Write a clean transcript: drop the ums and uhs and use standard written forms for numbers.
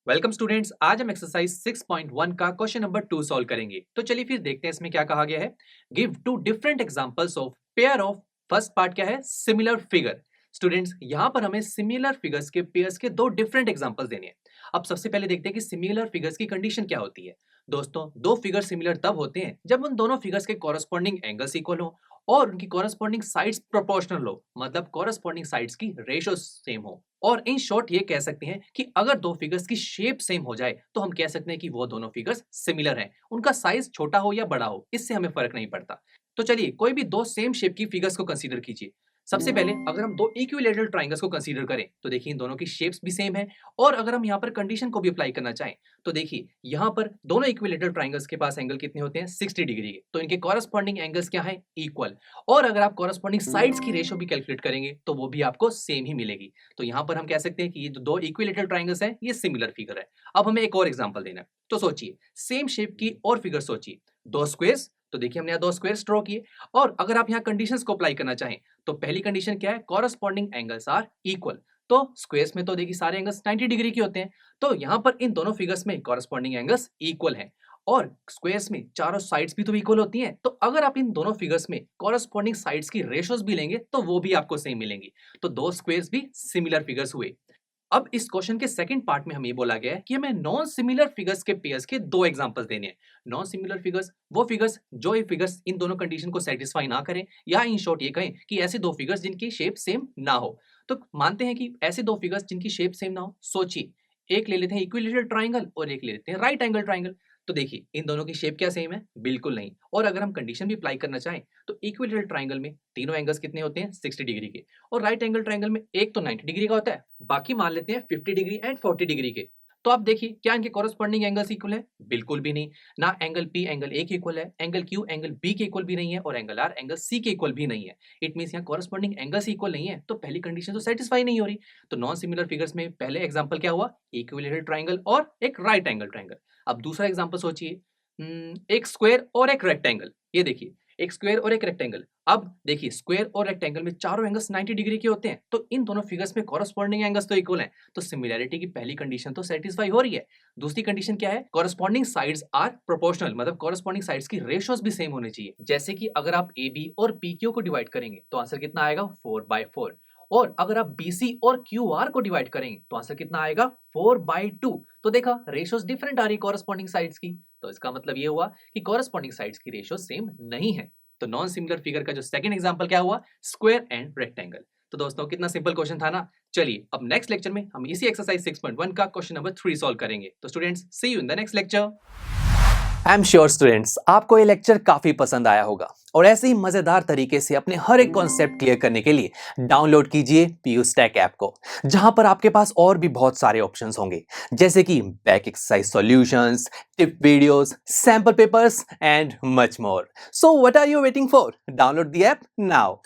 Welcome students. आज हम exercise 6.1 का क्वेश्चन नंबर 2 सॉल्व करेंगे। तो चलिए फिर देखते हैं इसमें क्या कहा गया है। Give two different examples of pair of. First part क्या है? Similar figure. स्टूडेंट्स यहां पर हमें सिमिलर फिगर्स के पेयर्स के दो डिफरेंट एग्जांपल्स देने हैं। अब सबसे पहले देखते हैं कि सिमिलर फिगर्स की कंडीशन क्या होती है। दोस्तों, दो फिगर सिमिलर तब होते हैं जब उन दोनों फिगर्स के कॉरस्पॉन्डिंग एंगल्स इक्वल हो और उनकी कॉरस्पॉन्डिंग साइड्स प्रोपोर्शनल हो, मतलब कॉरस्पॉन्डिंग साइड्स की रेशियो सेम हो। और इन शॉर्ट ये कह सकते हैं कि अगर दो फिगर्स की शेप सेम हो जाए तो हम कह सकते हैं कि वो दोनों फिगर्स सिमिलर हैं। उनका साइज छोटा हो या बड़ा हो, इससे हमें फर्क नहीं पड़ता। तो चलिए कोई भी दो सेम शेप की फिगर्स को कंसीडर कीजिए। सबसे पहले अगर हम दो इक्विलेटरल ट्राइंगल्स को कंसीडर करें तो देखिए इन दोनों की शेप्स भी सेम है। और अगर हम यहाँ पर कंडीशन को भी अप्लाई करना चाहें तो देखिए यहाँ पर दोनों इक्विलेटरल ट्राइंगल्स के पास एंगल कितने होते हैं? 60 डिग्री के। तो इनके कॉरस्पॉन्डिंग एंगल्स क्या है? इक्वल। और अगर आप कॉरस्पॉन्डिंग साइड्स की रेशियो भी कैलकुलेट करेंगे तो वो भी आपको सेम ही मिलेगी। तो यहाँ पर हम कह सकते हैं कि ये जो दो इक्विलेटरल ट्राइंगल्स हैं ये सिमिलर फिगर है। अब हमें एक और एग्जांपल देना है। तो सोचिए सेम शेप की और फिगर सोचिए। दो स्क्वायर्स। तो देखिए हमने यहाँ दो स्क्वायर्स ड्रॉ किए। और अगर आप यहाँ कंडीशंस को अप्लाई करना चाहें तो पहली कंडीशन क्या है? Corresponding angles are equal. तो स्क्वायर्स में तो देखिए सारे एंगल्स 90 डिग्री के होते हैं। तो यहाँ पर इन दोनों फिगर्स में कॉरस्पॉन्डिंग एंगल्स इक्वल हैं। और स्क्वायर्स में चारों साइड्स भी तो इक्वल होती हैं। तो अगर आप इन दोनों फिगर्स में कॉरस्पॉन्डिंग साइड्स की रेशियोज भी लेंगे तो वो भी आपको सेम मिलेंगी। तो दो स्क्वायर्स भी सिमिलर फिगर्स हुए। अब इस क्वेश्चन के सेकंड पार्ट में हमें ये बोला गया है कि हमें नॉन सिमिलर फिगर्स के पेयर्स के दो एग्जांपल्स देने हैं। नॉन सिमिलर फिगर्स वो फिगर्स जो ये फिगर्स इन दोनों कंडीशन को सेटिस्फाई ना करें, या इन शॉर्ट ये कहें कि ऐसे दो फिगर्स जिनकी शेप सेम ना हो। तो मानते हैं कि ऐसे दो फिगर्स जिनकी शेप सेम ना हो। सोचिए एक ले लेते हैं इक्विलेटरल ट्राइंगल और एक ले लेते हैं राइट एंगल ट्राइंगल। तो देखिए इन दोनों की शेप क्या सेम है? बिल्कुल नहीं। और अगर हम कंडीशन भी अप्लाई करना चाहें तो इक्विलेटरल ट्राइंगल में तीनों एंगल्स कितने होते हैं? 60 डिग्री के। और राइट एंगल ट्राइंगल में एक तो 90 डिग्री का होता है, बाकी मान लेते हैं 50 डिग्री एंड 40 डिग्री के। तो आप देखिए क्या इनके कॉरस्पॉन्डिंग एंगल्स इक्वल है? बिल्कुल भी नहीं। ना एंगल पी एंगल ए के इक्वल है, एंगल क्यू एंगल बी के इक्वल भी नहीं है, और एंगल आर एंगल सी के इक्वल भी नहीं है। इट मींस यहाँ कॉरस्पॉन्डिंग एंगल्स इक्वल नहीं है, तो पहली कंडीशन तो सेटिस्फाई नहीं हो रही। तो नॉन सिमिलर फिगर्स में पहले एग्जांपल क्या हुआ? इक्विलेटरल ट्राइंगल और एक राइट एंगल ट्राइंगल। अब दूसरा एग्जांपल सोचिए। एक स्क्वायर और एक रेक्टेंगल। ये देखिए एक स्क्वायर और एक रेक्टेंगल। अब देखिए स्क्वायर और रेक्टेंगल में चारों एंगल्स 90 डिग्री के होते हैं। तो इन दोनों फिगर्स में कॉरस्पॉन्डिंग एंगल्स तो इक्वल हैं। तो सिमिलैरिटी की पहली कंडीशन तो सेटिस्फाई हो रही है। दूसरी कंडीशन क्या है? कॉरस्पॉन्डिंग साइड्स आर प्रोपोर्शनल, मतलब कॉरस्पॉन्डिंग साइड्स की रेशियोज भी सेम होनी चाहिए। जैसे कि अगर आप ए बी और पी क्यू को डिवाइड करेंगे तो आंसर कितना आएगा? 4/4। और अगर आप बी सी और क्यू आर को डिवाइड करेंगे तो आंसर कितना आएगा? 4/2। तो देखा रेशियोज डिफरेंट आ रही कॉरस्पॉन्डिंग साइड्स की। तो इसका मतलब ये हुआ कि कॉरस्पॉन्डिंग साइड्स की रेशियो सेम नहीं है। तो नॉन सिमिलर फिगर का जो सेकंड एग्जांपल क्या हुआ? Square and rectangle. तो दोस्तों कितना सिंपल क्वेश्चन था ना। चलिए अब नेक्स्ट लेक्चर में हम इसी एक्सरसाइज 6.1 का क्वेश्चन नंबर 3 सॉल्व करेंगे। तो students see you in the next lecture. I am sure students आपको ये लेक्चर काफी पसंद आया होगा और ऐसे ही मजेदार तरीके से अपने हर एक कॉन्सेप्ट क्लियर करने के लिए डाउनलोड कीजिए पीयू स्टैक ऐप को, जहां पर आपके पास और भी बहुत सारे ऑप्शंस होंगे, जैसे कि back exercise solutions, tip videos, sample papers and much more. So what are you waiting for? Download the app now.